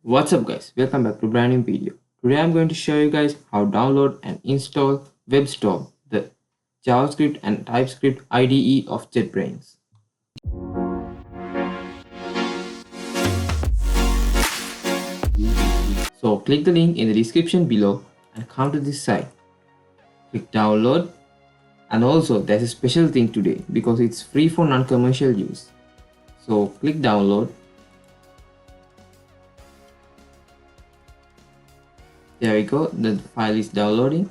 What's up guys, welcome back to brand new video. Today I'm going to show you guys how download and install WebStorm, the JavaScript and TypeScript IDE of JetBrains. So click the link in the description below and come to this site. Click download, and also there's a special thing today because it's free for non-commercial use. So click download. There we go, the file is downloading.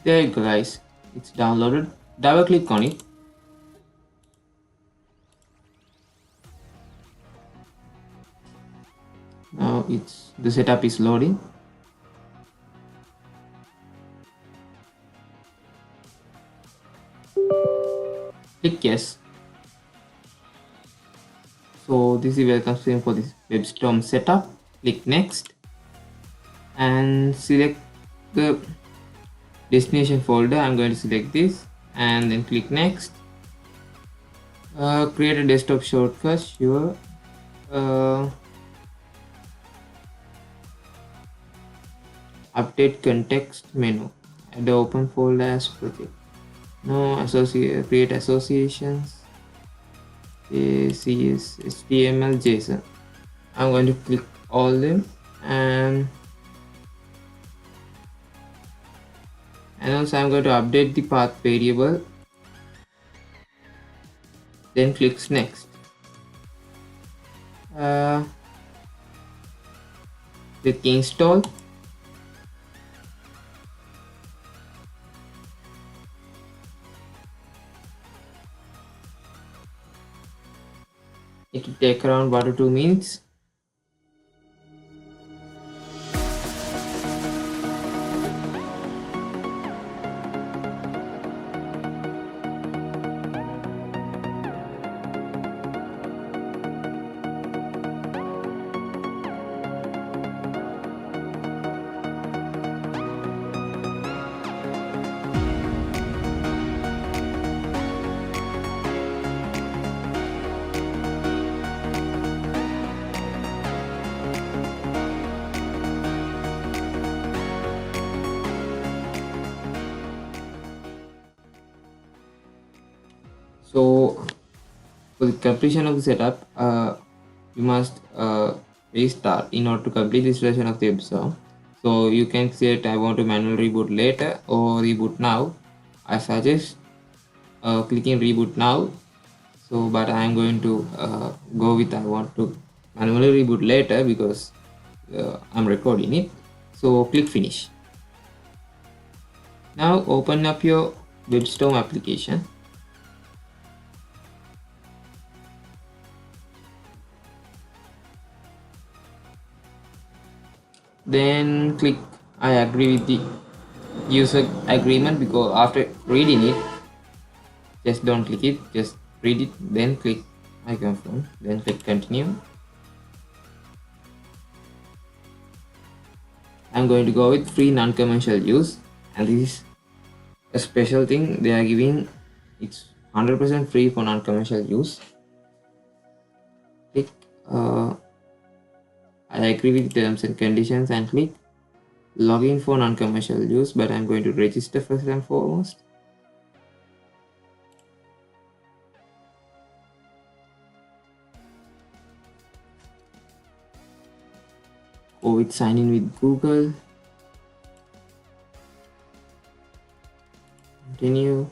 There you go guys, it's downloaded. Double click on it. Now the setup is loading. Click yes. So this is welcome screen for this WebStorm setup. Click next and select the destination folder. I'm going to select this and then click next. Create a desktop shortcut, sure. Update context menu. Add the open folder as project. No create associations. CS, HTML, JSON. I'm going to click all them and also I'm going to update the path variable. Then clicks next. Click install. It will take around 1 to 2 minutes. So for the completion of the setup, you must restart in order to complete this version of the episode. So you can say I want to manually reboot later or reboot now. I suggest clicking reboot now. So but I am going to go with I want to manually reboot later because I'm recording it. So click finish. Now open up your WebStorm application. Then click I agree with the user agreement, because after reading it, just don't click it, just read it, then click I confirm, then click continue. I'm going to go with free non-commercial use, and this is a special thing they are giving. It's 100% free for non-commercial use. Click I agree with terms and conditions and click login for non-commercial use, but I'm going to register first and foremost. Go with sign in with Google. Continue.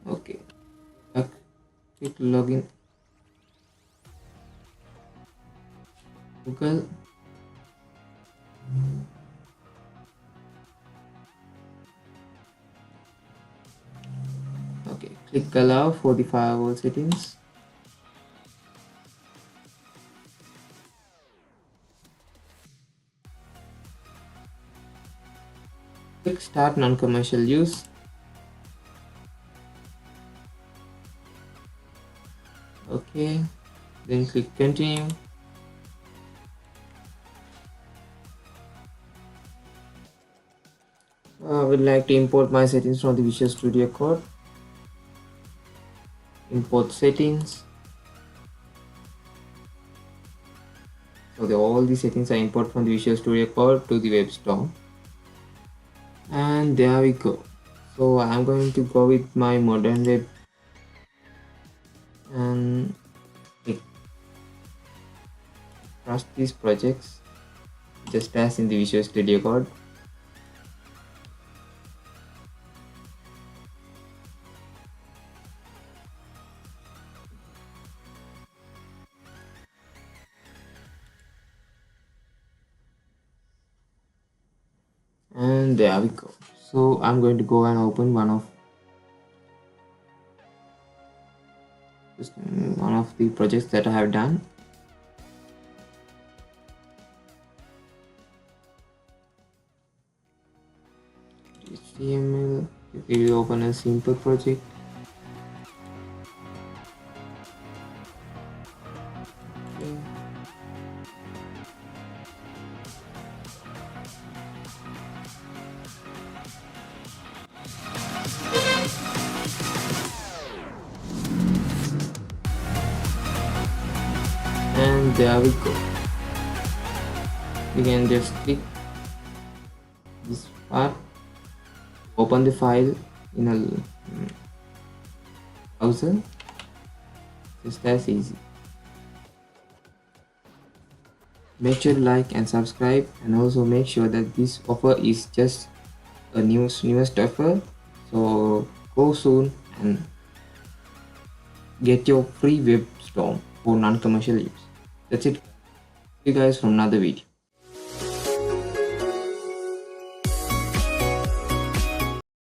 Okay. Click login. Google. Okay. Click allow for the firewall settings. Click start non-commercial use. Okay, then click continue. I would like to import my settings from the Visual Studio Code. Import settings. So all the settings are import from the Visual Studio Code to the WebStorm. And there we go. So I'm going to go with my modern web and trust these projects just as in the Visual Studio Code. And there we go. So I'm going to go and open one of the projects that I have done. HTML. We will open a simple project. Okay. And there we go. You can just click this part, open the file in a browser, just as easy. Make sure to like and subscribe, and also make sure that this offer is just a newest offer, so go soon and get your free WebStorm for non-commercial use. That's it. See you guys from another video.